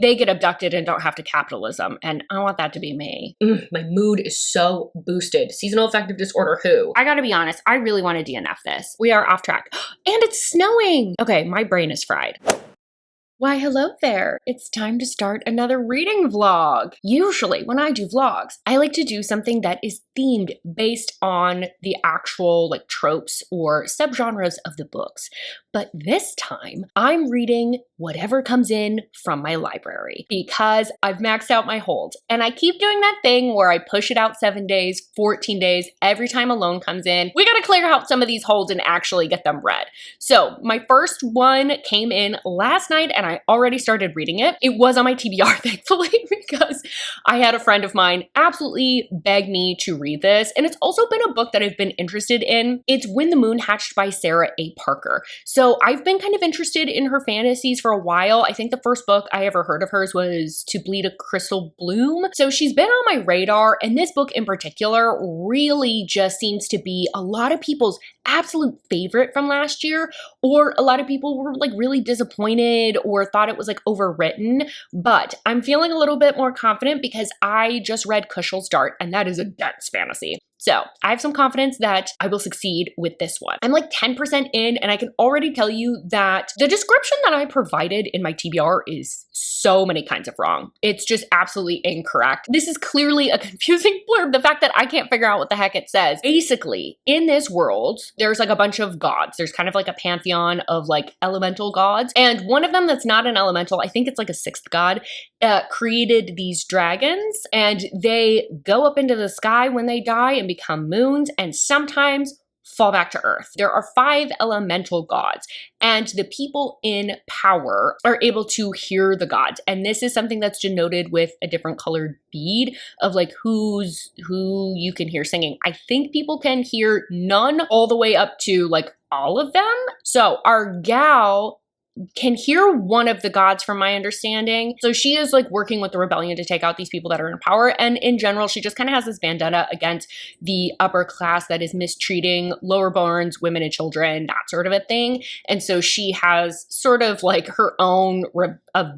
they get abducted and don't have to capitalism, and I want that to be me. My mood is so boosted. Seasonal affective disorder who? I gotta be honest, I really want to DNF this. We are off track. And it's snowing! Okay, my brain is fried. Why, hello there. It's time to start another reading vlog. Usually when I do vlogs, I like to do something that is themed based on the actual tropes or subgenres of the books. But this time I'm reading whatever comes in from my library because I've maxed out my hold. And I keep doing that thing where I push it out 7 days, 14 days, every time a loan comes in. We gotta clear out some of these holds and actually get them read. So my first one came in last night and I already started reading it. It was on my TBR, thankfully, because I had a friend of mine absolutely beg me to read this. And it's also been a book that I've been interested in. It's When the Moon Hatched by Sarah A. Parker. So I've been kind of interested in her fantasies for a while. I think the first book I ever heard of hers was To Bleed a Crystal Bloom. So she's been on my radar, and this book in particular really just seems to be a lot of people's absolute favorite from last year, or a lot of people were really disappointed or thought it was overwritten. But I'm feeling a little bit more confident because I just read Kushal's Dart, and that is a dense fantasy. So I have some confidence that I will succeed with this one. I'm 10% in, and I can already tell you that the description that I provided in my TBR is so many kinds of wrong. It's just absolutely incorrect. This is clearly a confusing blurb. The fact that I can't figure out what the heck it says. Basically, in this world, there's a bunch of gods. There's kind of a pantheon of elemental gods. And one of them that's not an elemental, I think it's a sixth god, created these dragons, and they go up into the sky when they die and become moons, and sometimes fall back to earth. There are 5 elemental gods, and the people in power are able to hear the gods. And this is something that's denoted with a different colored bead of who you can hear singing. I think people can hear none all the way up to all of them. So our gal can hear one of the gods from my understanding. So she is working with the rebellion to take out these people that are in power. And in general, she just kind of has this vendetta against the upper class that is mistreating lower borns, women and children, that sort of a thing. And so she has sort of her own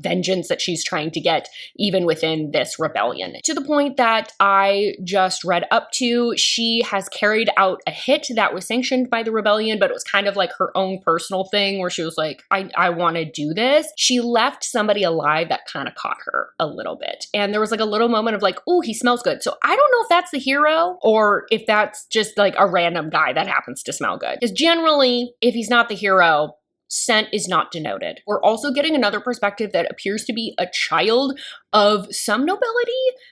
vengeance that she's trying to get even within this rebellion. To the point that I just read up to, she has carried out a hit that was sanctioned by the rebellion, but it was kind of her own personal thing where she was I want to do this. She left somebody alive that kind of caught her a little bit. And there was a little moment of oh, he smells good. So I don't know if that's the hero or if that's just a random guy that happens to smell good. Because generally, if he's not the hero, scent is not denoted. We're also getting another perspective that appears to be a child of some nobility,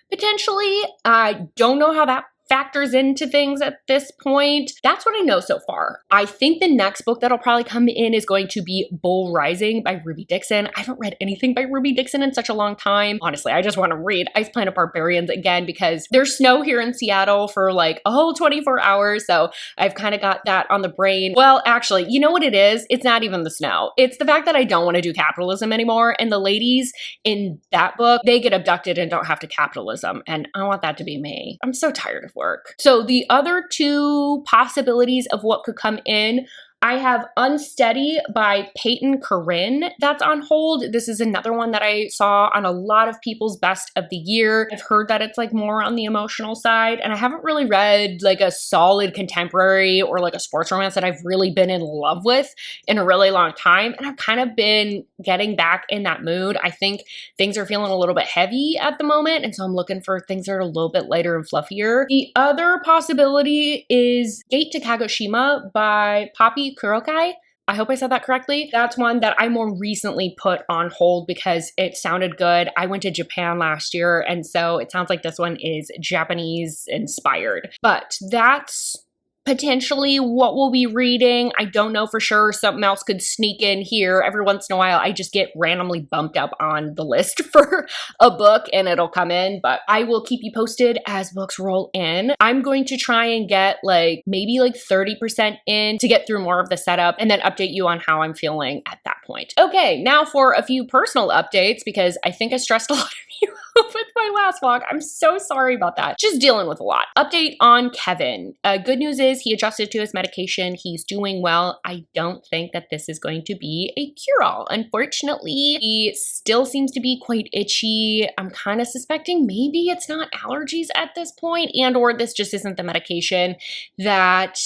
potentially. I don't know how that factors into things at this point. That's what I know so far. I think the next book that'll probably come in is going to be Bull Rising by Ruby Dixon. I haven't read anything by Ruby Dixon in such a long time. Honestly, I just want to read Ice Planet Barbarians again because there's snow here in Seattle for a whole 24 hours. So I've kind of got that on the brain. Well, actually, you know what it is? It's not even the snow. It's the fact that I don't want to do capitalism anymore. And the ladies in that book, they get abducted and don't have to capitalism. And I want that to be me. I'm so tired of work. So the other 2 possibilities of what could come in, I have Unsteady by Peyton Corinne that's on hold. This is another one that I saw on a lot of people's best of the year. I've heard that it's more on the emotional side, and I haven't really read a solid contemporary or a sports romance that I've really been in love with in a really long time. And I've kind of been getting back in that mood. I think things are feeling a little bit heavy at the moment, and so I'm looking for things that are a little bit lighter and fluffier. The other possibility is Gate to Kagoshima by Poppy Kurokai. I hope I said that correctly. That's one that I more recently put on hold because it sounded good. I went to Japan last year, and so it sounds like this one is Japanese inspired. But that's potentially what we'll be reading. I don't know for sure. Something else could sneak in here. Every once in a while, I just get randomly bumped up on the list for a book and it'll come in, but I will keep you posted as books roll in. I'm going to try and get maybe 30% in to get through more of the setup and then update you on how I'm feeling at that point. Okay, now for a few personal updates because I think I stressed a lot of you with my last vlog. I'm so sorry about that. Just dealing with a lot. Update on Kevin. Good news is he adjusted to his medication. He's doing well. I don't think that this is going to be a cure-all. Unfortunately, he still seems to be quite itchy. I'm kind of suspecting maybe it's not allergies at this point, and or this just isn't the medication that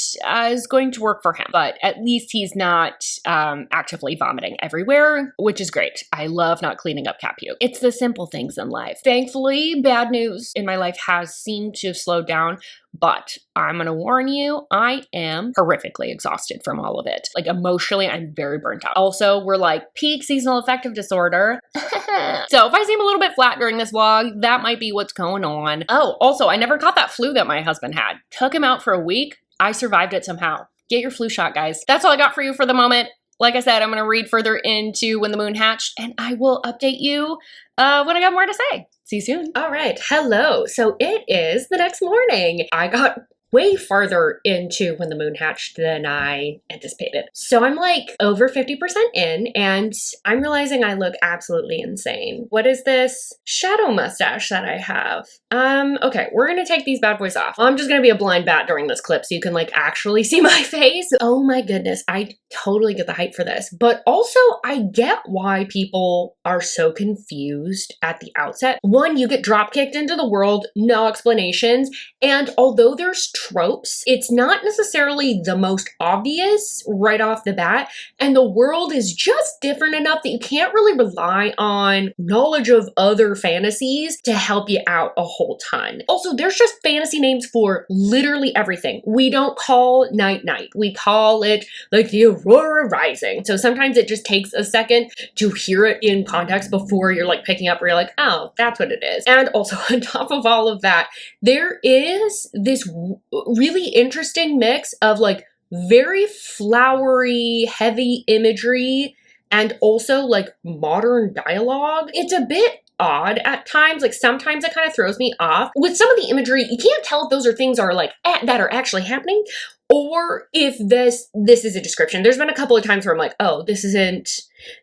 is going to work for him. But at least he's not actively vomiting everywhere, which is great. I love not cleaning up cat puke. It's the simple things in life. Thankfully, bad news in my life has seemed to have slowed down, but I'm gonna warn you, I am horrifically exhausted from all of it. Like emotionally, I'm very burnt out. Also, we're like peak seasonal affective disorder. So if I seem a little bit flat during this vlog, that might be what's going on. Oh, also, I never caught that flu that my husband had. Took him out for a week. I survived it somehow. Get your flu shot, guys. That's all I got for you for the moment. Like I said, I'm going to read further into When the Moon Hatched, and I will update you when I got more to say. See you soon. All right. Hello. So it is the next morning. I got way farther into When the Moon Hatched than I anticipated. So I'm like over 50% in, and I'm realizing I look absolutely insane. What is this shadow mustache that I have? Okay, we're gonna take these bad boys off. I'm just gonna be a blind bat during this clip so you can like actually see my face. Oh my goodness, I totally get the hype for this. But also I get why people are so confused at the outset. One, you get drop kicked into the world, no explanations, and although there's tropes, it's not necessarily the most obvious right off the bat, and the world is just different enough that you can't really rely on knowledge of other fantasies to help you out a whole ton. Also, there's just fantasy names for literally everything. We don't call night night. We call it like the aurora rising. So sometimes it just takes a second to hear it in context before you're like picking up where you're like, oh, that's what it is. And also on top of all of that, there is this really interesting mix of like very flowery, heavy imagery and also like modern dialogue. It's a bit odd at times. Like sometimes it kind of throws me off. With some of the imagery, you can't tell if those are things are like that are actually happening or if this is a description. There's been a couple of times where I'm like, oh, this isn't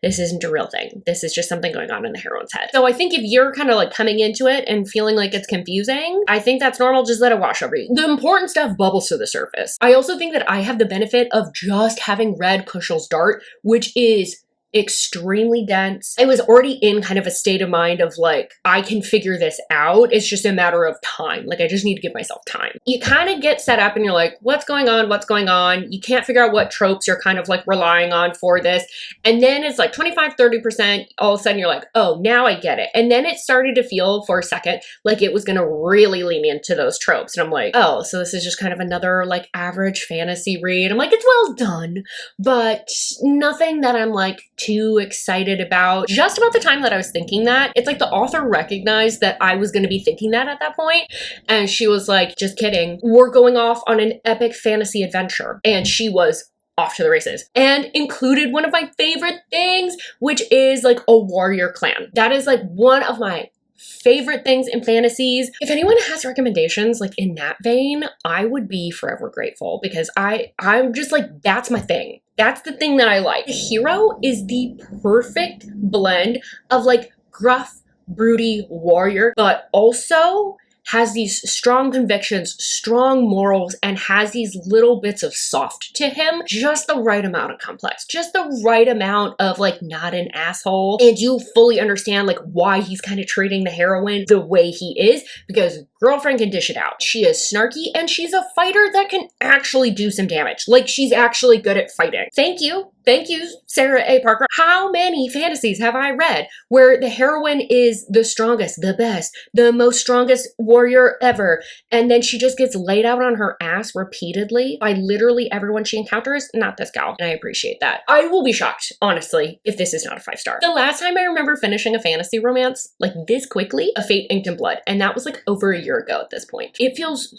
a real thing. This is just something going on in the heroine's head. So I think if you're kind of like coming into it and feeling like it's confusing, I think that's normal. Just let it wash over you. The important stuff bubbles to the surface. I also think that I have the benefit of just having read Kushal's Dart, which is extremely dense. I was already in kind of a state of mind of like, I can figure this out. It's just a matter of time. Like I just need to give myself time. You kind of get set up and you're like, what's going on? What's going on? You can't figure out what tropes you're kind of like relying on for this. And then it's like 25, 30%. All of a sudden you're like, oh, now I get it. And then it started to feel for a second like it was going to really lean into those tropes. And I'm like, oh, so this is just kind of another like average fantasy read. I'm like, it's well done, but nothing that I'm like too excited about. Just about the time that I was thinking that, it's like the author recognized that I was going to be thinking that at that point, and she was like, just kidding, we're going off on an epic fantasy adventure. And she was off to the races and included one of my favorite things, which is like a warrior clan. That is like one of my favorite things in fantasies. If anyone has recommendations like in that vein, I would be forever grateful because I'm just like, that's my thing. That's the thing that I like. The hero is the perfect blend of like gruff, broody warrior, but also has these strong convictions, strong morals, and has these little bits of soft to him. Just the right amount of complex, just the right amount of like not an asshole. And you fully understand like why he's kind of treating the heroine the way he is, because girlfriend can dish it out. She is snarky and she's a fighter that can actually do some damage. Like she's actually good at fighting. Thank you, Sarah A. Parker. How many fantasies have I read where the heroine is the strongest, the best, the most strongest warrior ever, and then she just gets laid out on her ass repeatedly by literally everyone she encounters? Not this gal, and I appreciate that. I will be shocked, honestly, if this is not a 5-star. The last time I remember finishing a fantasy romance like this quickly, A Fate Inked in Blood, and that was like over a year ago at this point. It feels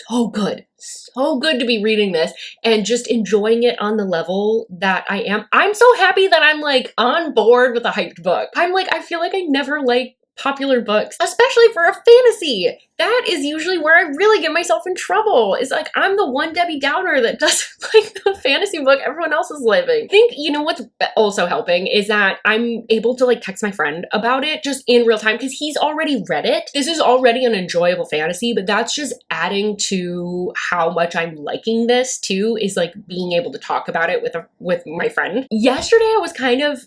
so good to be reading this and just enjoying it on the level that I am. I'm so happy that I'm like on board with a hyped book. I'm like, I feel like I never like popular books, especially for a fantasy. that is usually where I really get myself in trouble. It's like I'm the one Debbie Downer that doesn't like the fantasy book everyone else is living. I think, you know, what's also helping is that I'm able to like text my friend about it just in real time because he's already read it. This is already an enjoyable fantasy, but that's just adding to how much I'm liking this too, is like being able to talk about it with my friend. Yesterday I was kind of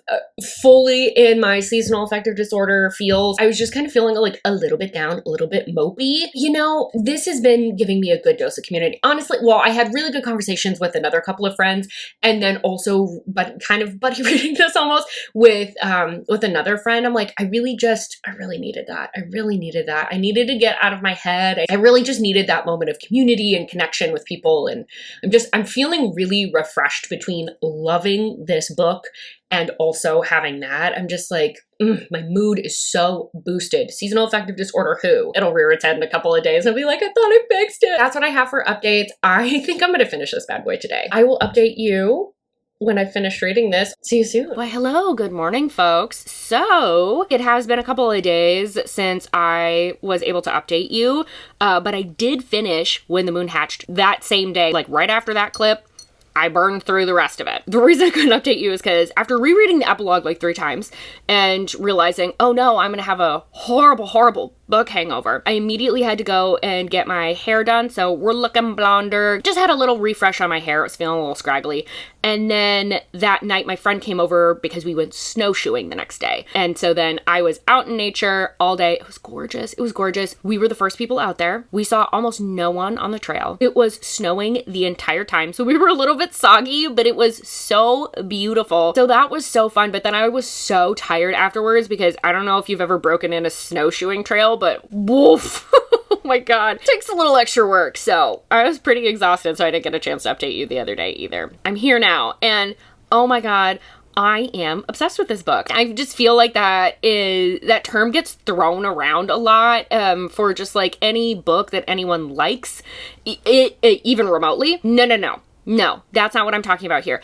fully in my seasonal affective disorder feels. I was just kind of feeling like a little bit down, a little bit mopey. You know, this has been giving me a good dose of community. Honestly, well, I had really good conversations with another couple of friends, and then also, but kind of buddy reading this almost with another friend. I'm like, I really needed that. I really needed that. I needed to get out of my head. I really just needed that moment of community and connection with people. And I'm feeling really refreshed between loving this book and also having that. I'm just like, my mood is so boosted. Seasonal affective disorder who? It'll rear its head in a couple of days and I'll be like, I thought I fixed it. That's what I have for updates. I think I'm gonna finish this bad boy today. I will update you when I finish reading this. See you soon. Why, hello, good morning, folks. So it has been a couple of days since I was able to update you, but I did finish When the Moon Hatched that same day, like right after that clip. I burned through the rest of it. The reason I couldn't update you is because after rereading the epilogue like 3 times and realizing, oh no, I'm gonna have a horrible, horrible book hangover, I immediately had to go and get my hair done. So we're looking blonder. Just had a little refresh on my hair. It was feeling a little scraggly. And then that night my friend came over because we went snowshoeing the next day. And so then I was out in nature all day. It was gorgeous. It was gorgeous. We were the first people out there. We saw almost no one on the trail. It was snowing the entire time. So we were a little bit soggy, but it was so beautiful. So that was so fun. But then I was so tired afterwards because I don't know if you've ever broken in a snowshoeing trail, but woof. Oh my God. It takes a little extra work. So I was pretty exhausted, so I didn't get a chance to update you the other day either. I'm here now, and oh my God, I am obsessed with this book. I just feel like that term gets thrown around a lot for just like any book that anyone likes, it even remotely. No, that's not what I'm talking about here.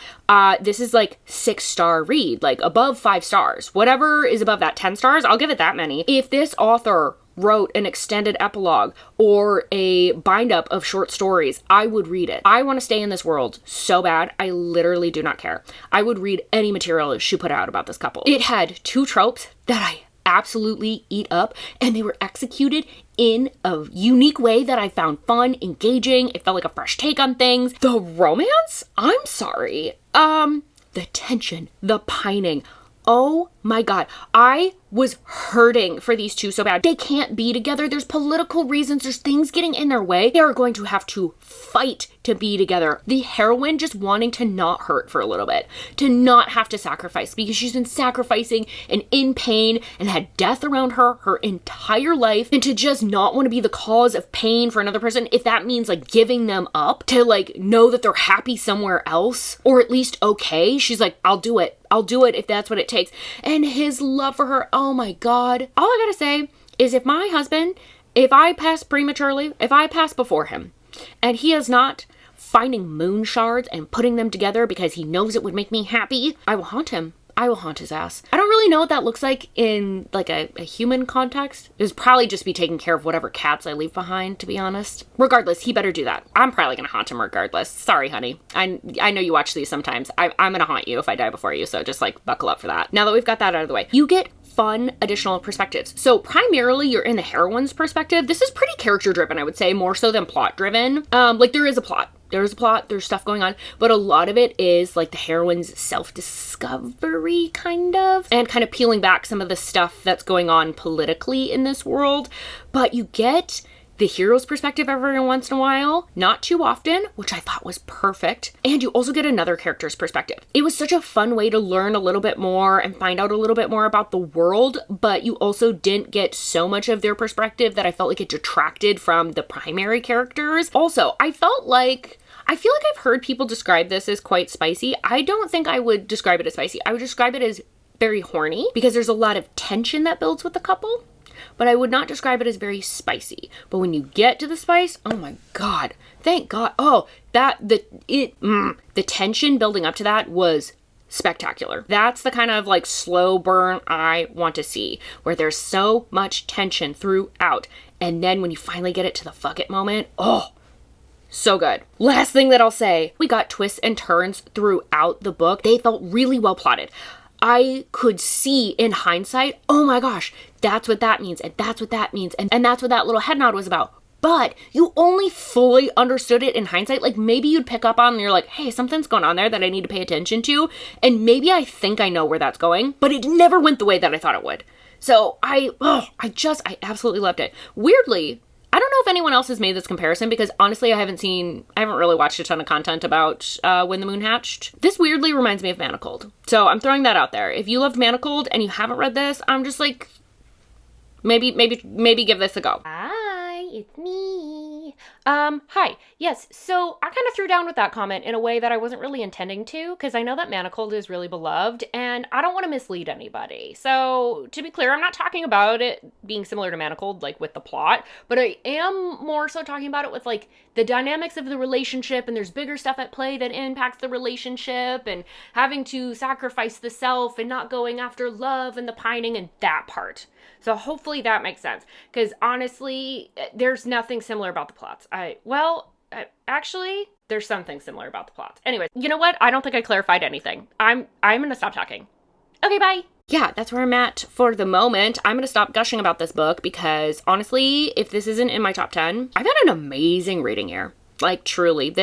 This is like 6-star read, like above 5 stars. Whatever is above that 10 stars, I'll give it that many. If this author wrote an extended epilogue or a bind up of short stories, I would read it. I want to stay in this world so bad. I literally do not care. I would read any material she put out about this couple. It had 2 tropes that I absolutely eat up, and they were executed in a unique way that I found fun, engaging. It felt like a fresh take on things. The romance? I'm sorry. The tension, the pining. Oh my God, I was hurting for these 2 so bad. They can't be together. There's political reasons. There's things getting in their way. They are going to have to fight to be together. The heroine just wanting to not hurt for a little bit, to not have to sacrifice, because she's been sacrificing and in pain and had death around her entire life, and to just not want to be the cause of pain for another person, if that means like giving them up to like know that they're happy somewhere else, or at least okay. She's like, I'll do it if that's what it takes. And his love for her, oh my God. All I gotta say is if my husband, if I pass prematurely, if I pass before him, and he is not finding moon shards and putting them together because he knows it would make me happy, I will haunt him. I will haunt his ass. I don't really know what that looks like in like a human context. It would probably just be taking care of whatever cats I leave behind, to be honest. Regardless, he better do that. I'm probably gonna haunt him regardless. Sorry, honey. I know you watch these sometimes. I'm gonna haunt you if I die before you, so just like buckle up for that. Now that we've got that out of the way, you get fun additional perspectives. So primarily you're in the heroine's perspective. This is pretty character driven, I would say, more so than plot driven. Like there is a plot. There's a plot, there's stuff going on, but a lot of it is like the heroine's self-discovery kind of, and kind of peeling back some of the stuff that's going on politically in this world. But you get the hero's perspective every once in a while, not too often, which I thought was perfect. And you also get another character's perspective. It was such a fun way to learn a little bit more and find out a little bit more about the world, but you also didn't get so much of their perspective that I felt like it detracted from the primary characters. Also, I feel like I've heard people describe this as quite spicy. I don't think I would describe it as spicy. I would describe it as very horny because there's a lot of tension that builds with the couple. But I would not describe it as very spicy. But when you get to the spice, oh my God, thank God. Oh, the tension building up to that was spectacular. That's the kind of like slow burn I want to see, where there's so much tension throughout. And then when you finally get it to the fuck it moment, oh, so good. Last thing that I'll say, we got twists and turns throughout the book. They felt really well plotted. I could see in hindsight, oh my gosh, that's what that means, and that's what that means, and that's what that little head nod was about. But you only fully understood it in hindsight. Like maybe you'd pick up on and you're like, hey, something's going on there that I need to pay attention to. And maybe I think I know where that's going, but it never went the way that I thought it would. So I absolutely loved it. Weirdly, I don't know if anyone else has made this comparison because honestly, I haven't really watched a ton of content about When the Moon Hatched. This weirdly reminds me of Manacled. So I'm throwing that out there. If you loved Manacled and you haven't read this, I'm just like, maybe give this a go. Hi, it's me. Hi. Yes, so I kind of threw down with that comment in a way that I wasn't really intending to, because I know that Manacled is really beloved, and I don't want to mislead anybody. So, to be clear, I'm not talking about it being similar to Manacled, like, with the plot, but I am more so talking about it with, like, the dynamics of the relationship, and there's bigger stuff at play that impacts the relationship, and having to sacrifice the self, and not going after love, and the pining, and that part. So hopefully that makes sense, because honestly, there's nothing similar about the plots. Actually, there's something similar about the plots. Anyway, you know what? I don't think I clarified anything. I'm gonna stop talking. Okay, bye. Yeah, that's where I'm at for the moment. I'm gonna stop gushing about this book because honestly, if this isn't in my top 10, I've had an amazing reading year. Like truly,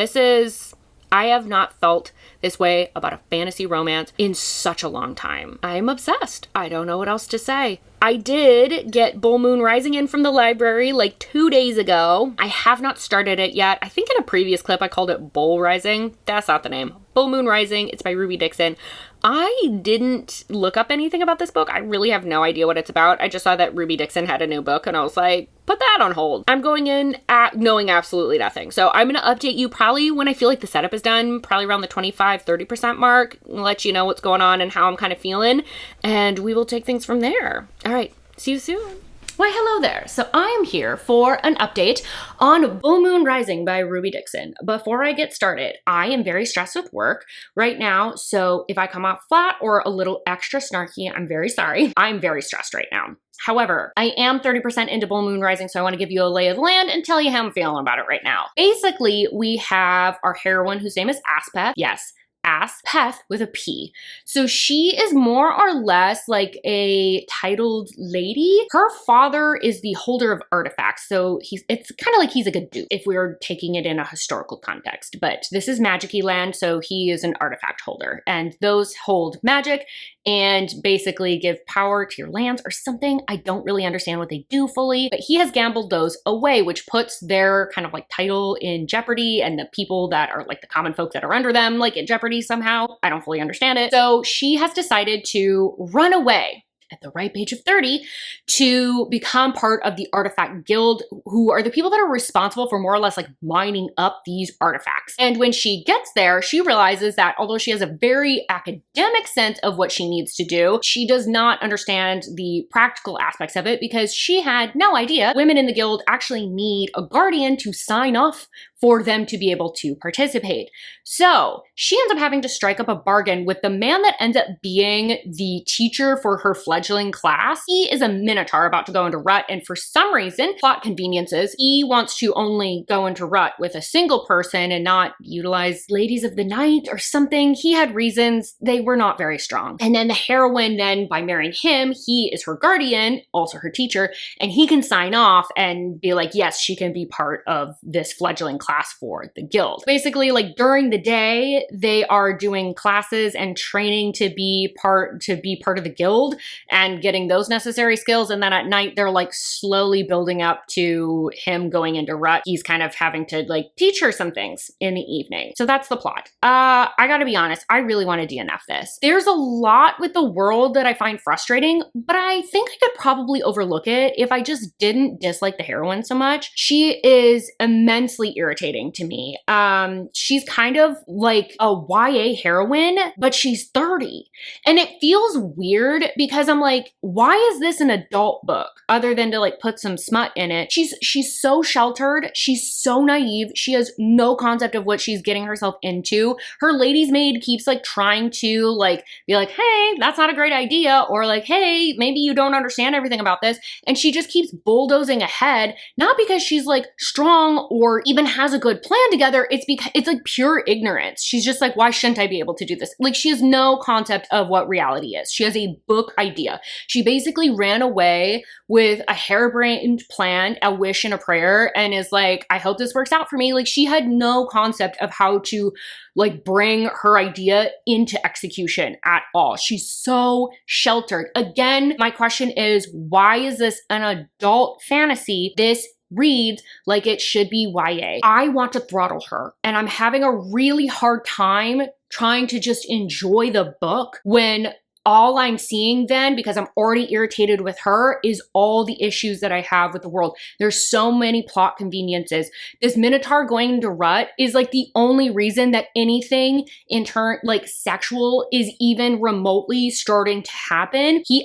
I have not felt this way about a fantasy romance in such a long time. I'm obsessed. I don't know what else to say. I did get Bull Moon Rising in from the library like 2 days ago. I have not started it yet. I think in a previous clip I called it Bull Rising. That's not the name. Bull Moon Rising. It's by Ruby Dixon. I didn't look up anything about this book. I really have no idea what it's about. I just saw that Ruby Dixon had a new book and I was like, put that on hold. I'm going in knowing absolutely nothing. So I'm going to update you probably when I feel like the setup is done, probably around the 25-30% mark, let you know what's going on and how I'm kind of feeling, and we will take things from there. All right, see you soon. Why, hello there. So I am here for an update on Bull Moon Rising by Ruby Dixon. Before I get started, I am very stressed with work right now, so if I come off flat or a little extra snarky, I'm very sorry. I'm very stressed right now. However, I am 30% into Bull Moon Rising, so I want to give you a lay of the land and tell you how I'm feeling about it right now. Basically, we have our heroine whose name is Aspeth. Yes, Aspeth with a P. So she is more or less like a titled lady. Her father is the holder of artifacts, so it's kind of like he's like a duke if we were taking it in a historical context. But this is magic-y land, so he is an artifact holder, and those hold magic and basically give power to your lands or something. I don't really understand what they do fully, but he has gambled those away, which puts their kind of like title in jeopardy, and the people that are like the common folk that are under them like in jeopardy somehow. I don't fully understand it. So she has decided to run away at the ripe age of 30 to become part of the Artifact Guild, who are the people that are responsible for more or less like mining up these artifacts. And when she gets there, she realizes that although she has a very academic sense of what she needs to do, she does not understand the practical aspects of it because she had no idea women in the guild actually need a guardian to sign off for them to be able to participate. So she ends up having to strike up a bargain with the man that ends up being the teacher for her fledgling class. He is a minotaur about to go into rut, and for some reason, plot conveniences, he wants to only go into rut with a single person and not utilize ladies of the night or something. He had reasons. They were not very strong. And then the heroine then, by marrying him, he is her guardian, also her teacher, and he can sign off and be like, yes, she can be part of this fledgling class for the guild. Basically, like during the day, they are doing classes and training to be part of the guild and getting those necessary skills. And then at night, they're like slowly building up to him going into rut. He's kind of having to like teach her some things in the evening. So that's the plot. I gotta be honest, I really want to DNF this. There's a lot with the world that I find frustrating, but I think I could probably overlook it if I just didn't dislike the heroine so much. She is immensely irritating irritating to me. She's kind of like a YA heroine, but she's 30. And it feels weird because I'm like, why is this an adult book other than to like put some smut in it? She's so sheltered. She's so naive. She has no concept of what she's getting herself into. Her lady's maid keeps like trying to like be like, hey, that's not a great idea. Or like, hey, maybe you don't understand everything about this. And she just keeps bulldozing ahead, not because she's like strong or even has a good plan together. It's because it's like pure ignorance. She's just like, why shouldn't I be able to do this? Like she has no concept of what reality is. She has a book idea. She basically ran away with a harebrained plan, a wish and a prayer, and is like, I hope this works out for me. Like she had no concept of how to like bring her idea into execution at all. She's so sheltered. Again, my question is, why is this an adult fantasy? This reads like it should be YA. I want to throttle her, and I'm having a really hard time trying to just enjoy the book when all I'm seeing then, because I'm already irritated with her, is all the issues that I have with the world. There's so many plot conveniences. This Minotaur going into rut is like the only reason that anything in turn like sexual is even remotely starting to happen. He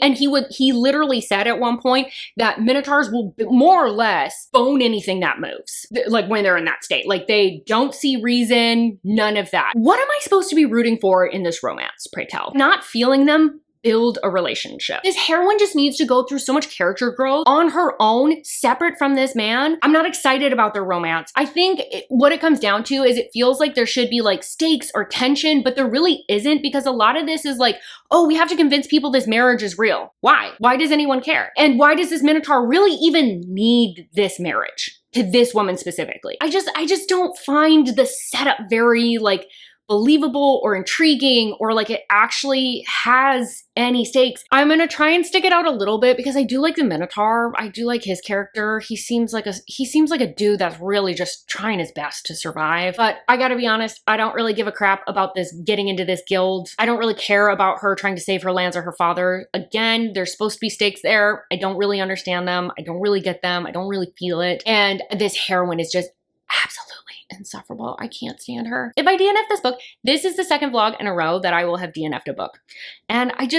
literally said at one point that Minotaurs will more or less bone anything that moves, like when they're in that state. Like they don't see reason, none of that. What am I supposed to be rooting for in this romance, pray tell? Not feeling them build a relationship. This heroine just needs to go through so much character growth on her own, separate from this man. I'm not excited about their romance. I think what it comes down to is it feels like there should be like stakes or tension, but there really isn't, because a lot of this is like, oh, we have to convince people this marriage is real. Why? Why does anyone care? And why does this Minotaur really even need this marriage to this woman specifically? I just don't find the setup very like believable or intriguing, or like it actually has any stakes. I'm gonna try and stick it out a little bit because I do like the Minotaur. I do like his character. He seems like a dude that's really just trying his best to survive. But I gotta be honest, I don't really give a crap about this getting into this guild. I don't really care about her trying to save her lands or her father. Again, there's supposed to be stakes there. I don't really understand them. I don't really get them. I don't really feel it. And this heroine is just absolutely insufferable. I can't stand her. If I DNF this book, this is the second vlog in a row that I will have DNF'd a book. And I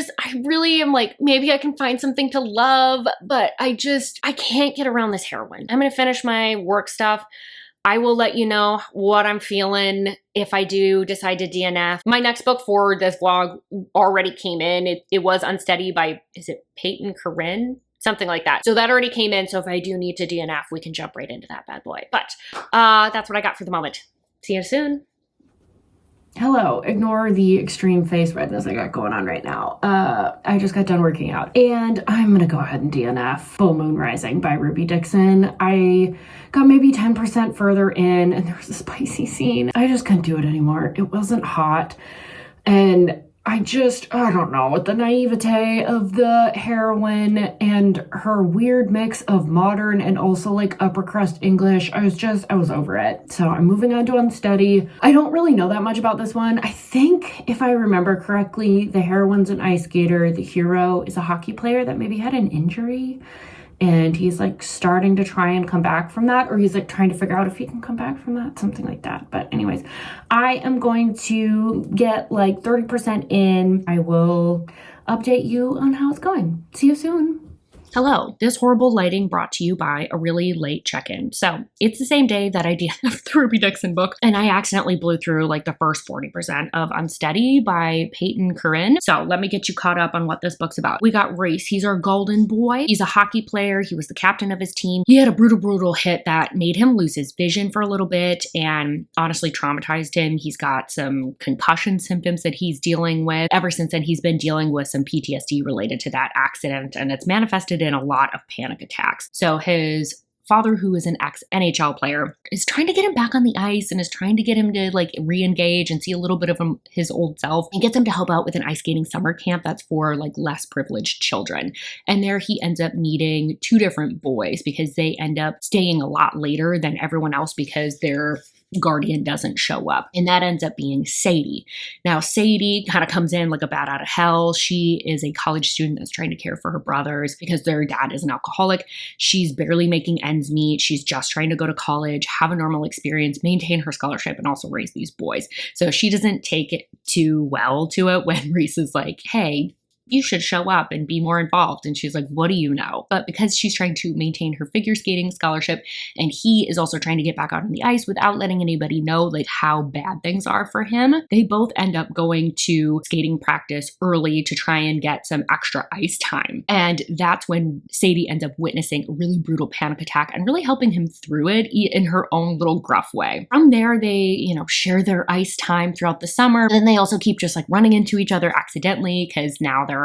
really am like, maybe I can find something to love, but I can't get around this heroine. I'm gonna finish my work stuff. I will let you know what I'm feeling if I do decide to DNF. My next book for this vlog already came in. It was Unsteady by, is it Peyton, Corinne? Something like that. So that already came in. So if I do need to DNF, we can jump right into that bad boy. But that's what I got for the moment. See you soon. Hello, ignore the extreme face redness I got going on right now. I just got done working out and I'm gonna go ahead and DNF Full Moon Rising by Ruby Dixon. I got maybe 10% further in and there was a spicy scene. I just couldn't do it anymore. It wasn't hot. And I don't know, with the naivete of the heroine and her weird mix of modern and also like upper crust English, I was over it. So I'm moving on to Unsteady. I don't really know that much about this one. I think if I remember correctly, the heroine's an ice skater. The hero is a hockey player that maybe had an injury. And he's like starting to try and come back from that, or he's like trying to figure out if he can come back from that, something like that. But anyways, I am going to get like 30% in. I will update you on how it's going. See you soon. Hello, this horrible lighting brought to you by a really late check-in. So it's the same day that I DNF'd the Ruby Dixon book, and I accidentally blew through like the first 40% of Unsteady by Peyton, Corinne. So let me get you caught up on what this book's about. We got Reese. He's our golden boy. He's a hockey player. He was the captain of his team. He had a brutal hit that made him lose his vision for a little bit and honestly traumatized him. He's got some concussion symptoms that he's dealing with. Ever since then, he's been dealing with some PTSD related to that accident, and it's manifested in a lot of panic attacks. So his father, who is an ex-NHL player, is trying to get him back on the ice and is trying to get him to like re-engage and see a little bit of his old self. He gets him to help out with an ice skating summer camp that's for like less privileged children. And there he ends up meeting two different boys because they end up staying a lot later than everyone else because they're guardian doesn't show up. And that ends up being Sadie. Now, Sadie kind of comes in like a bat out of hell. She is a college student that's trying to care for her brothers because their dad is an alcoholic. She's barely making ends meet. She's just trying to go to college, have a normal experience, maintain her scholarship, and also raise these boys. So she doesn't take it too well to it when Reese is like, hey, you should show up and be more involved. And she's like, what do you know? But because she's trying to maintain her figure skating scholarship and he is also trying to get back out on the ice without letting anybody know like how bad things are for him, they both end up going to skating practice early to try and get some extra ice time. And that's when Sadie ends up witnessing a really brutal panic attack and really helping him through it in her own little gruff way. From there, they, share their ice time throughout the summer. And then they also keep just like running into each other accidentally because now they're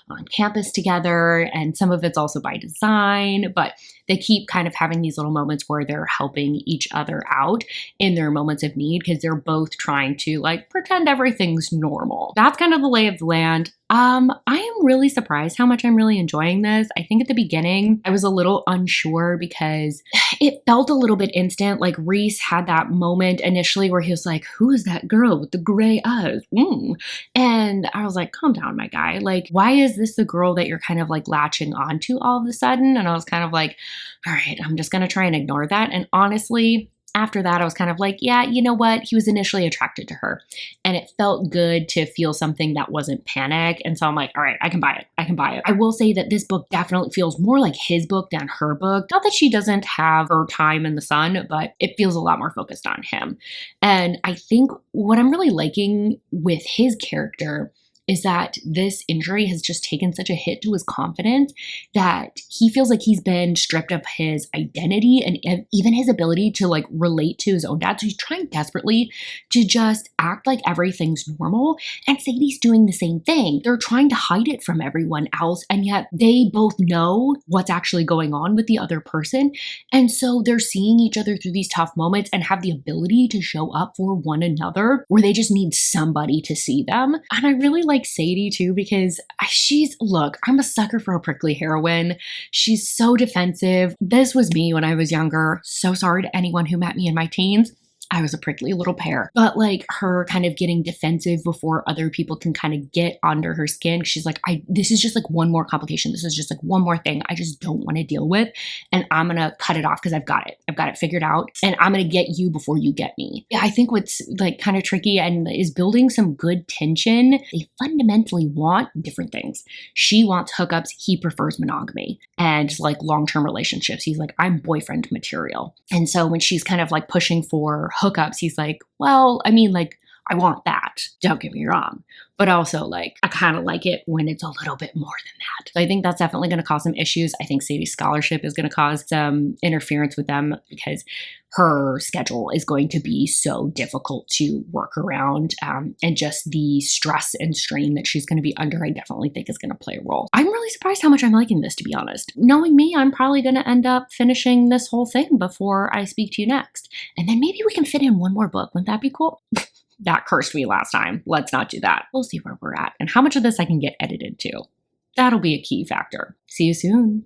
on campus together, and some of it's also by design, but they keep kind of having these little moments where they're helping each other out in their moments of need because they're both trying to like pretend everything's normal. That's kind of the lay of the land. I am really surprised how much I'm really enjoying this. I think at the beginning, I was a little unsure because it felt a little bit instant. Like Reese had that moment initially where he was like, who is that girl with the gray eyes? And I was like, calm down, my guy. Like, why is this the girl that you're kind of like latching onto all of a sudden? And I was kind of like, all right, I'm just going to try and ignore that. And honestly, after that, I was kind of like, yeah, you know what? He was initially attracted to her and it felt good to feel something that wasn't panic. And so I'm like, all right, I can buy it. I will say that this book definitely feels more like his book than her book. Not that she doesn't have her time in the sun, but it feels a lot more focused on him. And I think what I'm really liking with his character is that this injury has just taken such a hit to his confidence that he feels like he's been stripped of his identity and even his ability to like relate to his own dad. So he's trying desperately to just act like everything's normal. And Sadie's doing the same thing. They're trying to hide it from everyone else. And yet they both know what's actually going on with the other person. And so they're seeing each other through these tough moments and have the ability to show up for one another where they just need somebody to see them. And I really like Sadie too, because I'm a sucker for a prickly heroine. She's so defensive. This was me when I was younger. So sorry to anyone who met me in my teens. I was a prickly little pear. But like her kind of getting defensive before other people can kind of get under her skin. She's like, this is just like one more complication. This is just like one more thing I just don't want to deal with. And I'm going to cut it off because I've got it figured out. And I'm going to get you before you get me. I think what's like kind of tricky and is building some good tension. They fundamentally want different things. She wants hookups. He prefers monogamy and like long-term relationships. He's like, I'm boyfriend material. And so when she's kind of like pushing for hookups, he's like, well, I mean, like, I want that. Don't get me wrong. But also, like, I kind of like it when it's a little bit more than that. So I think that's definitely going to cause some issues. I think Sadie's scholarship is going to cause some interference with them because her schedule is going to be so difficult to work around. And just the stress and strain that she's going to be under, I definitely think is going to play a role. I'm really surprised how much I'm liking this, to be honest. Knowing me, I'm probably going to end up finishing this whole thing before I speak to you next. And then maybe we can fit in one more book. Wouldn't that be cool? That cursed me last time. Let's not do that. We'll see where we're at and how much of this I can get edited to. That'll be a key factor. See you soon.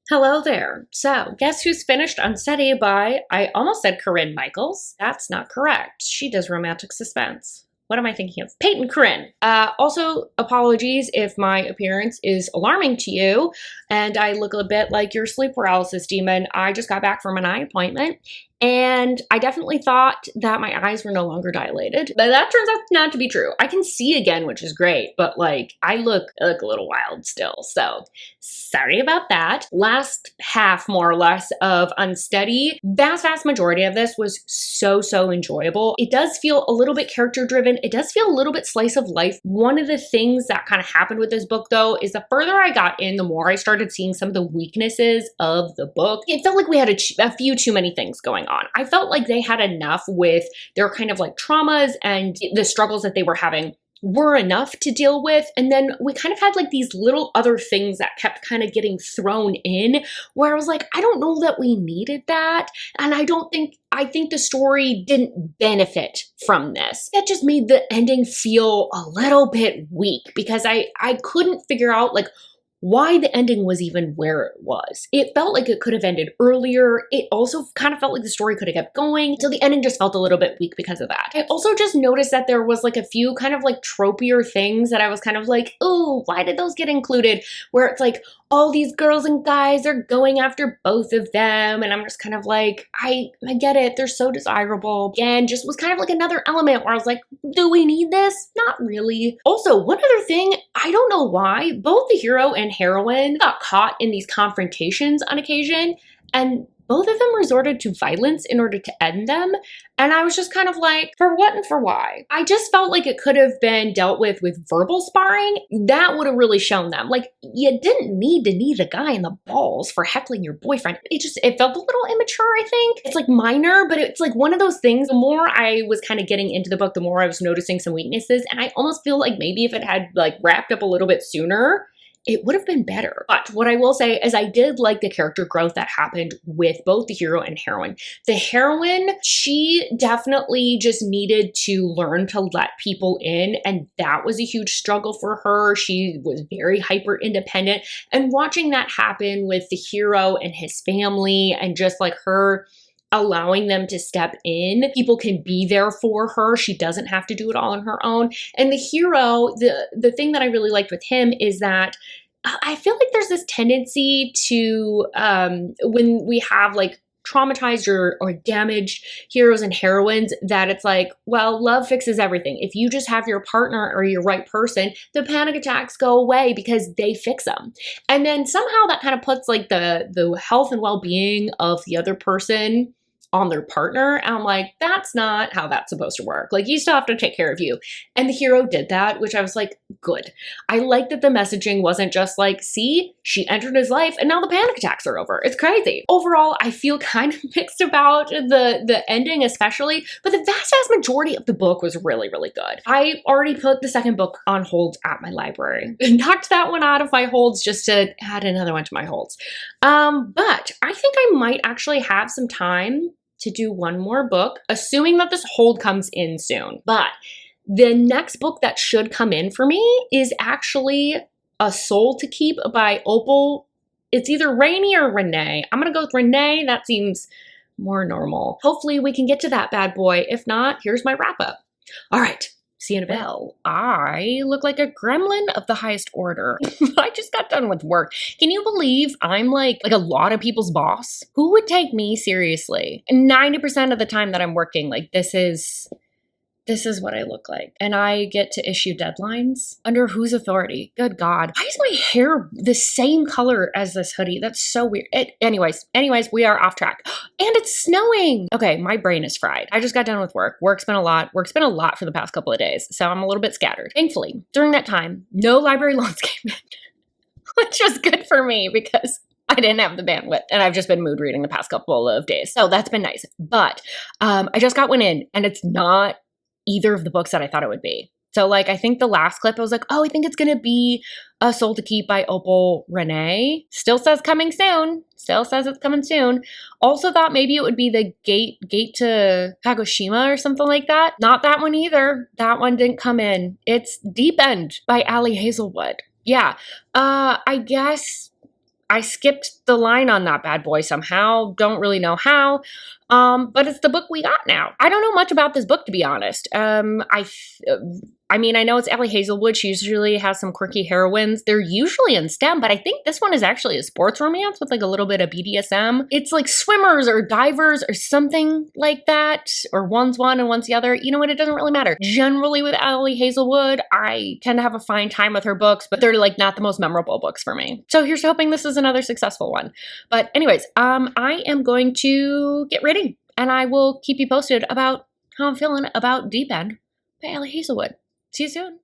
Hello there. So, guess who's finished Unsteady by, I almost said Corinne Michaels. That's not correct. She does romantic suspense. What am I thinking of? Peyton Corinne. Also, apologies if my appearance is alarming to you and I look a bit like your sleep paralysis demon. I just got back from an eye appointment and I definitely thought that my eyes were no longer dilated. But that turns out not to be true. I can see again, which is great, but like I look a little wild still. So sorry about that. Last half, more or less, of Unsteady. Vast majority of this was so enjoyable. It does feel a little bit character driven. It does feel a little bit slice of life. One of the things that kind of happened with this book though is the further I got in, the more I started seeing some of the weaknesses of the book. It felt like we had a few too many things going on. I felt like they had enough with their kind of like traumas and the struggles that they were having were enough to deal with. And then we kind of had like these little other things that kept kind of getting thrown in where I was like, I don't know that we needed that. And I think the story didn't benefit from this. That just made the ending feel a little bit weak because I couldn't figure out like why the ending was even where it was. It felt like it could have ended earlier. It also kind of felt like the story could have kept going. So the ending just felt a little bit weak because of that. I also just noticed that there was like a few kind of like tropier things that I was kind of like, oh, why did those get included? Where it's like all these girls and guys are going after both of them. And I'm just kind of like, I get it. They're so desirable. Again, just was kind of like another element where I was like, do we need this? Not really. Also, one other thing, I don't know why, both the hero and heroine got caught in these confrontations on occasion, and both of them resorted to violence in order to end them. And I was just kind of like, for what and for why? I just felt like it could have been dealt with verbal sparring. That would have really shown them. Like, you didn't need to knee the guy in the balls for heckling your boyfriend. It felt a little immature, I think. It's like minor, but it's like one of those things. The more I was kind of getting into the book, the more I was noticing some weaknesses. And I almost feel like maybe if it had like wrapped up a little bit sooner, it would have been better. But what I will say is I did like the character growth that happened with both the hero and heroine. The heroine, she definitely just needed to learn to let people in, and that was a huge struggle for her. She was very hyper independent, and watching that happen with the hero and his family and just like her allowing them to step in. People can be there for her. She doesn't have to do it all on her own. And the hero, the thing that I really liked with him is that I feel like there's this tendency to, when we have like traumatized or damaged heroes and heroines, that it's like, well, love fixes everything. If you just have your partner or your right person, the panic attacks go away because they fix them. And then somehow that kind of puts like the health and well-being of the other person on their partner. And I'm like, that's not how that's supposed to work. Like, you still have to take care of you. And the hero did that, which I was like, good. I like that the messaging wasn't just like, see, she entered his life and now the panic attacks are over. It's crazy. Overall, I feel kind of mixed about the ending especially, but the vast majority of the book was really, really good. I already put the second book on hold at my library. Knocked that one out of my holds just to add another one to my holds. But I think I might actually have some time to do one more book, assuming that this hold comes in soon. But the next book that should come in for me is actually A Soul to Keep by Opal. It's either Rainey or Renee. I'm gonna go with Renee. That seems more normal. Hopefully we can get to that bad boy. If not, here's my wrap up. All right. See you in a bit. Well, I look like a gremlin of the highest order. I just got done with work. Can you believe I'm like a lot of people's boss? Who would take me seriously? And 90% of the time that I'm working, like this is what I look like. And I get to issue deadlines. Under whose authority? Good God. Why is my hair the same color as this hoodie? That's so weird. Anyways, we are off track. And it's snowing. Okay, my brain is fried. I just got done with work. Work's been a lot for the past couple of days. So I'm a little bit scattered. Thankfully, during that time, no library loans came in, which was good for me because I didn't have the bandwidth and I've just been mood reading the past couple of days. So that's been nice. But I just got one in and it's not either of the books that I thought it would be. So like, I think the last clip, I was like, oh, I think it's going to be A Soul to Keep by Opal Renee. Still says coming soon. Still says it's coming soon. Also thought maybe it would be the Gate to Kagoshima or something like that. Not that one either. That one didn't come in. It's Deep End by Allie Hazelwood. Yeah. I guess I skipped the line on that bad boy somehow. Don't really know how. But it's the book we got now. I don't know much about this book, to be honest. I mean, I know it's Allie Hazelwood. She usually has some quirky heroines. They're usually in STEM, but I think this one is actually a sports romance with like a little bit of BDSM. It's like swimmers or divers or something like that, or one's one and one's the other. You know what? It doesn't really matter. Generally with Allie Hazelwood, I tend to have a fine time with her books, but they're like not the most memorable books for me. So here's hoping this is another successful one. But anyways, I am going to get ready and I will keep you posted about how I'm feeling about Deep End by Allie Hazelwood. See you soon.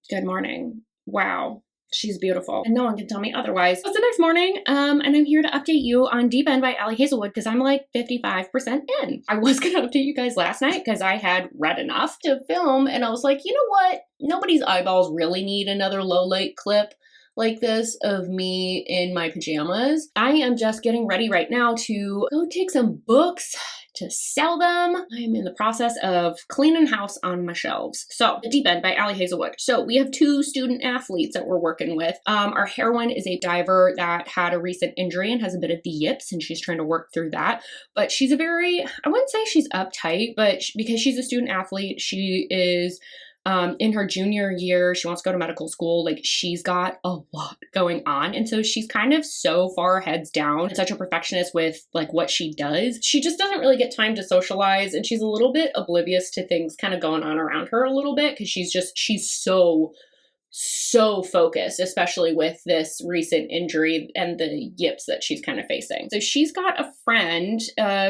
Good morning. Wow. She's beautiful. And no one can tell me otherwise. It's the next morning, and I'm here to update you on Deep End by Allie Hazelwood because I'm like 55% in. I was going to update you guys last night because I had read enough to film, and I was like, you know what? Nobody's eyeballs really need another low light clip like this of me in my pajamas. I am just getting ready right now to go take some books to sell them. I'm in the process of cleaning house on my shelves. So, The Deep End by Allie Hazelwood. So, we have 2 student athletes that we're working with. Our heroine is a diver that had a recent injury and has a bit of the yips, and she's trying to work through that. But she's I wouldn't say she's uptight, but because she's a student athlete, she is in her junior year, she wants to go to medical school. Like, she's got a lot going on. And so she's kind of so far heads down and such a perfectionist with like what she does. She just doesn't really get time to socialize. And she's a little bit oblivious to things kind of going on around her a little bit because she's so focused, especially with this recent injury and the yips that she's kind of facing. So she's got a friend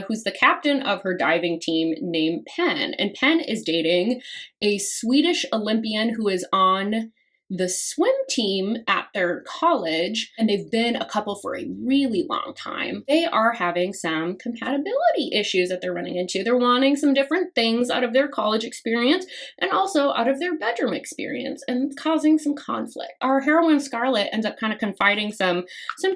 who's the captain of her diving team named Penn. And Penn is dating a Swedish Olympian who is on the swim team at their college, and they've been a couple for a really long time. They are having some compatibility issues that they're running into. They're wanting some different things out of their college experience and also out of their bedroom experience, and it's causing some conflict. Our heroine Scarlett ends up kind of confiding some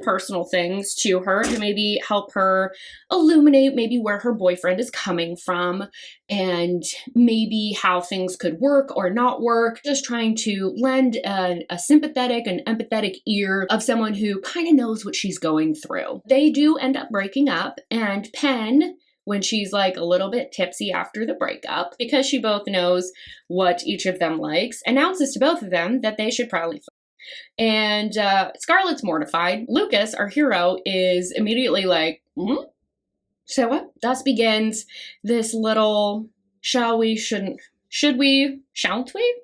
personal things to her to maybe help her illuminate maybe where her boyfriend is coming from and maybe how things could work or not work, just trying to lend a sympathetic and empathetic ear of someone who kind of knows what she's going through. They do end up breaking up, and Penn, when she's like a little bit tipsy after the breakup, because she both knows what each of them likes, announces to both of them that they should probably and Scarlett's mortified. Lucas, our hero, is immediately like, So what? Thus begins this little should we, shan't we?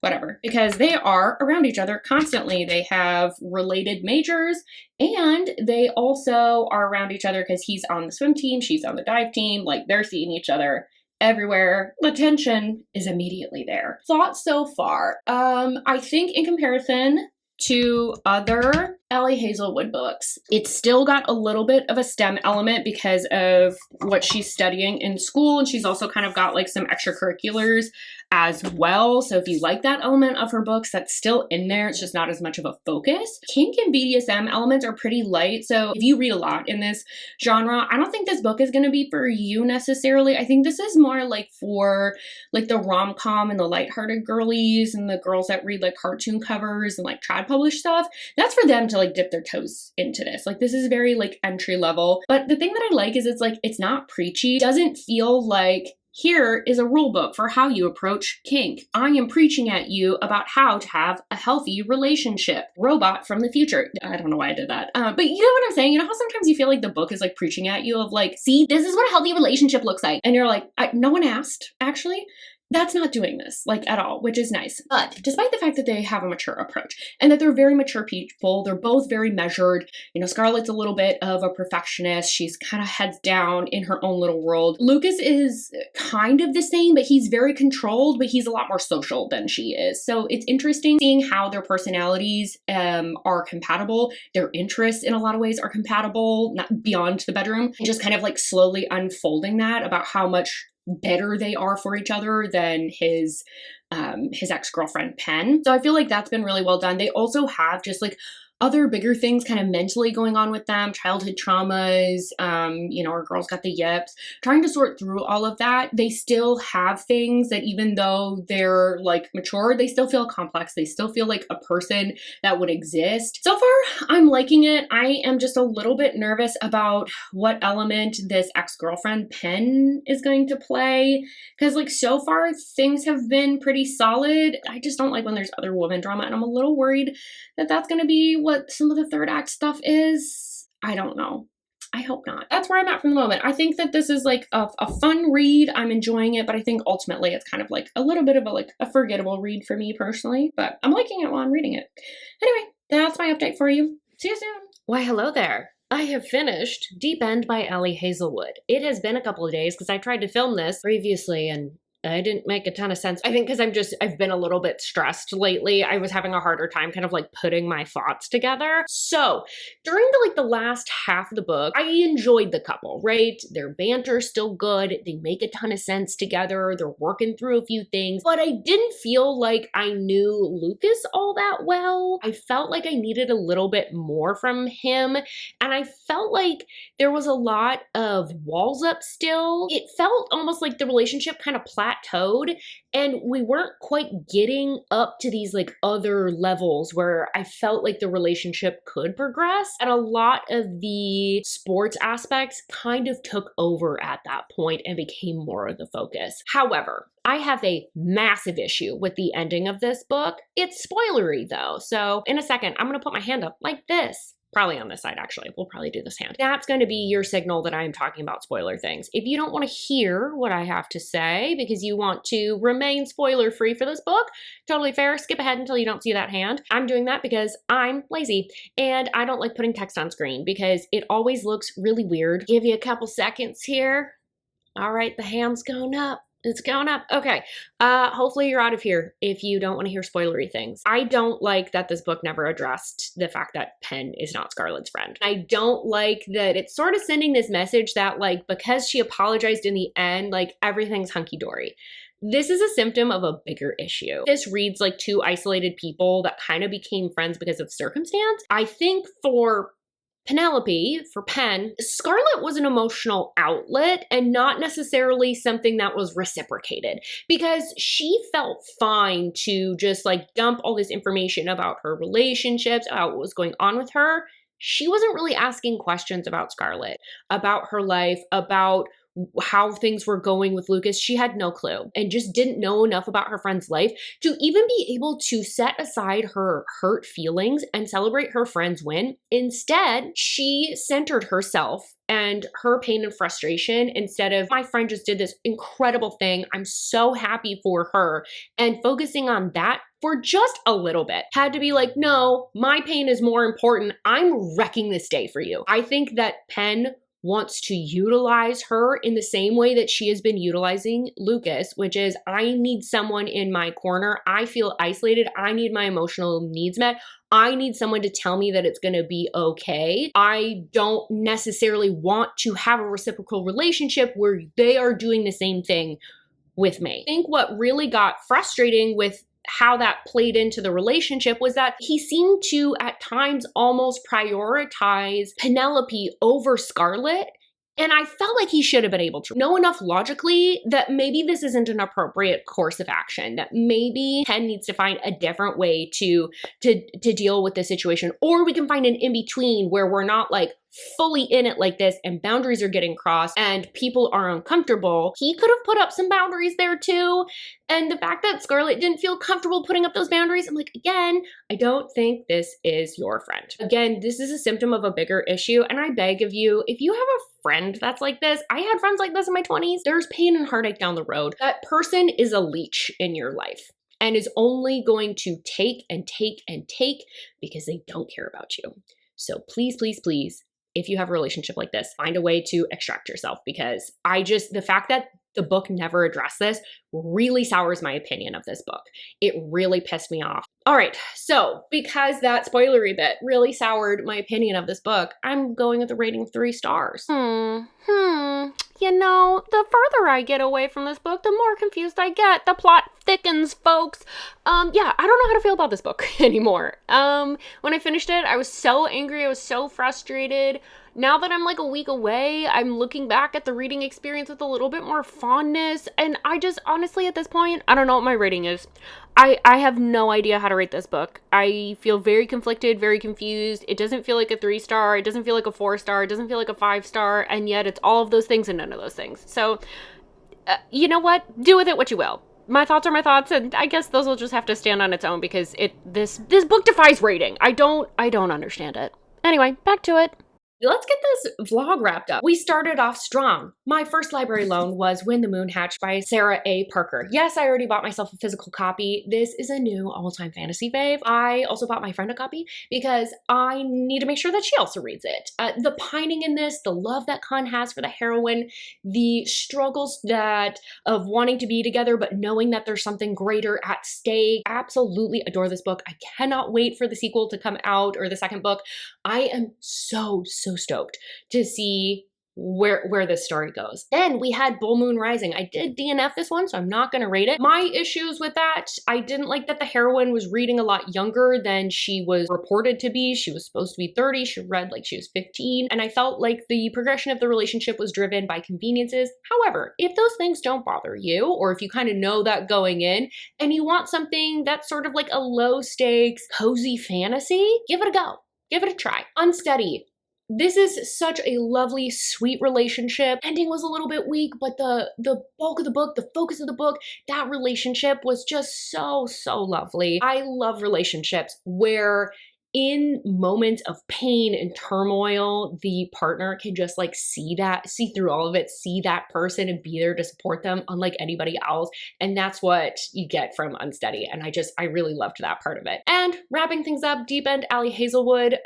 Whatever. Because they are around each other constantly. They have related majors, and they also are around each other because he's on the swim team, she's on the dive team. Like, they're seeing each other everywhere. The tension is immediately there. Thoughts so far? I think in comparison to other Allie Hazelwood books, it's still got a little bit of a STEM element because of what she's studying in school, and she's also kind of got like some extracurriculars as well. So if you like that element of her books, that's still in there. It's just not as much of a focus. Kink and BDSM elements are pretty light. So if you read a lot in this genre, I don't think this book is going to be for you necessarily. I think this is more like for like the rom-com and the lighthearted girlies and the girls that read like cartoon covers and like trad published stuff. That's for them to like dip their toes into this. Like, this is very like entry level. But the thing that I like is it's not preachy. It doesn't feel like, here is a rule book for how you approach kink. I am preaching at you about how to have a healthy relationship. Robot from the future. I don't know why I did that. But you know what I'm saying? You know how sometimes you feel like the book is like preaching at you of like, see, this is what a healthy relationship looks like. And you're like, no one asked, actually. That's not doing this, like, at all, which is nice. But despite the fact that they have a mature approach and that they're very mature people, they're both very measured. You know, Scarlett's a little bit of a perfectionist. She's kind of heads down in her own little world. Lucas is kind of the same, but he's very controlled, but he's a lot more social than she is. So it's interesting seeing how their personalities are compatible. Their interests in a lot of ways are compatible, not beyond the bedroom, and just kind of like slowly unfolding that about how much better they are for each other than his ex-girlfriend Penn. So I feel like that's been really well done. They also have just like other bigger things kind of mentally going on with them, childhood traumas, our girl's got the yips, trying to sort through all of that. They still have things that even though they're like mature, they still feel complex. They still feel like a person that would exist. So far, I'm liking it. I am just a little bit nervous about what element this ex-girlfriend Penn is going to play. Because like so far, things have been pretty solid. I just don't like when there's other woman drama, and I'm a little worried that that's going to be what some of the third act stuff is. I don't know. I hope not. That's where I'm at from the moment. I think that this is like a fun read. I'm enjoying it, but I think ultimately it's kind of like a little bit of a forgettable read for me personally, but I'm liking it while I'm reading it. Anyway, that's my update for you. See you soon. Why, hello there. I have finished Deep End by Allie Hazelwood. It has been a couple of days because I tried to film this previously and That didn't make a ton of sense. I think because I've been a little bit stressed lately. I was having a harder time kind of like putting my thoughts together. So during the last half of the book, I enjoyed the couple, right? Their banter's still good. They make a ton of sense together. They're working through a few things, but I didn't feel like I knew Lucas all that well. I felt like I needed a little bit more from him, and I felt like there was a lot of walls up still. It felt almost like the relationship kind of plateaued, and we weren't quite getting up to these like other levels where I felt like the relationship could progress. And a lot of the sports aspects kind of took over at that point and became more of the focus. However, I have a massive issue with the ending of this book. It's spoilery though. So in a second, I'm gonna put my hand up like this. Probably on this side, actually. We'll probably do this hand. That's going to be your signal that I'm talking about spoiler things. If you don't want to hear what I have to say because you want to remain spoiler-free for this book, totally fair. Skip ahead until you don't see that hand. I'm doing that because I'm lazy and I don't like putting text on screen because it always looks really weird. Give you a couple seconds here. All right, the hand's going up. It's going up. Okay. Hopefully you're out of here if you don't want to hear spoilery things. I don't like that this book never addressed the fact that Penn is not Scarlett's friend. I don't like that it's sort of sending this message that like, because she apologized in the end, like everything's hunky-dory. This is a symptom of a bigger issue. This reads like two isolated people that kind of became friends because of circumstance. I think for Penelope, for Penn, Scarlett was an emotional outlet and not necessarily something that was reciprocated because she felt fine to just like dump all this information about her relationships, about what was going on with her. She wasn't really asking questions about Scarlett, about her life, about how things were going with Lucas. She had no clue and just didn't know enough about her friend's life to even be able to set aside her hurt feelings and celebrate her friend's win. Instead, she centered herself and her pain and frustration instead of, my friend just did this incredible thing. I'm so happy for her. And focusing on that for just a little bit had to be like, no, my pain is more important. I'm wrecking this day for you. I think that Penn wants to utilize her in the same way that she has been utilizing Lucas, which is, I need someone in my corner. I feel isolated. I need my emotional needs met. I need someone to tell me that it's going to be okay. I don't necessarily want to have a reciprocal relationship where they are doing the same thing with me. I think what really got frustrating with how that played into the relationship was that he seemed to at times almost prioritize Penelope over Scarlett. And I felt like he should have been able to know enough logically that maybe this isn't an appropriate course of action, that maybe Penn needs to find a different way to deal with this situation. Or we can find an in-between where we're not like fully in it like this and boundaries are getting crossed and people are uncomfortable. He could have put up some boundaries there too. And the fact that Scarlett didn't feel comfortable putting up those boundaries, I'm like, again, I don't think this is your friend. Again, this is a symptom of a bigger issue. And I beg of you, if you have a friend that's like this, I had friends like this in my 20s, there's pain and heartache down the road. That person is a leech in your life and is only going to take and take and take because they don't care about you. So please, please, please, if you have a relationship like this, find a way to extract yourself, because the fact that the book never addressed this really sours my opinion of this book. It really pissed me off. All right, so because that spoilery bit really soured my opinion of this book, I'm going with a rating of 3 stars. You know, the further I get away from this book, the more confused I get. The plot thickens, folks. Yeah, I don't know how to feel about this book anymore. When I finished it, I was so angry. I was so frustrated. Now that I'm like a week away, I'm looking back at the reading experience with a little bit more fondness. And I just, honestly, at this point, I don't know what my rating is. I have no idea how to rate this book. I feel very conflicted, very confused. It doesn't feel like a 3-star. It doesn't feel like a 4-star. It doesn't feel like a 5-star. And yet it's all of those things and none of those things. So, you know what? Do with it what you will. My thoughts are my thoughts, and I guess those will just have to stand on its own because this book defies rating. I don't understand it. Anyway, back to it. Let's get this vlog wrapped up. We started off strong. My first library loan was When the Moon Hatched by Sarah A. Parker. Yes, I already bought myself a physical copy. This is a new all-time fantasy fave. I also bought my friend a copy because I need to make sure that she also reads it. The pining in this, the love that Khan has for the heroine, the struggles of wanting to be together but knowing that there's something greater at stake. Absolutely adore this book. I cannot wait for the sequel to come out, or the second book. I am so stoked to see where this story goes. Then we had Bull Moon Rising. I did DNF this one, so I'm not going to rate it. My issues with that, I didn't like that the heroine was reading a lot younger than she was reported to be. She was supposed to be 30. She read like she was 15. And I felt like the progression of the relationship was driven by conveniences. However, if those things don't bother you, or if you kind of know that going in and you want something that's sort of like a low stakes, cozy fantasy, give it a go. Give it a try. Unsteady. This is such a lovely, sweet relationship. Ending was a little bit weak, but the bulk of the book, the focus of the book, that relationship was just so lovely. I love relationships where in moments of pain and turmoil, the partner can just like see through all of it, see that person and be there to support them unlike anybody else. And that's what you get from Unsteady. And I really loved that part of it. And wrapping things up, Deep End, Ali Hazelwood.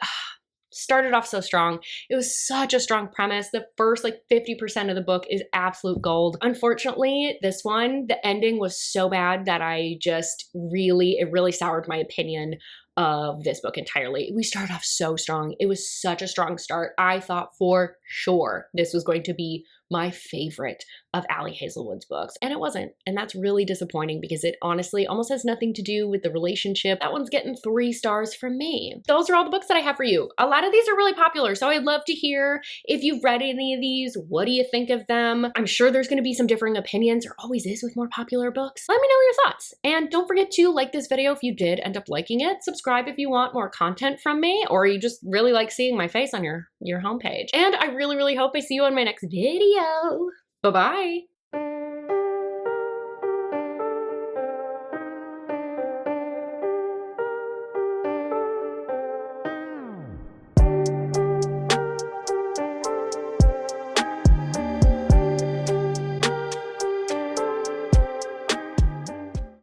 Started off so strong. It was such a strong premise. The first like 50% of the book is absolute gold. Unfortunately, this one, the ending was so bad that it really soured my opinion of this book entirely. We started off so strong. It was such a strong start. I thought for sure this was going to be my favorite of Ali Hazelwood's books, and it wasn't. And that's really disappointing because it honestly almost has nothing to do with the relationship. That one's getting 3 stars from me. Those are all the books that I have for you. A lot of these are really popular, so I'd love to hear if you've read any of these. What do you think of them? I'm sure there's going to be some differing opinions. There always is with more popular books. Let me know your thoughts. And don't forget to like this video if you did end up liking it. Subscribe if you want more content from me, or you just really like seeing my face on your homepage. And I really hope I see you on my next video. Bye-bye.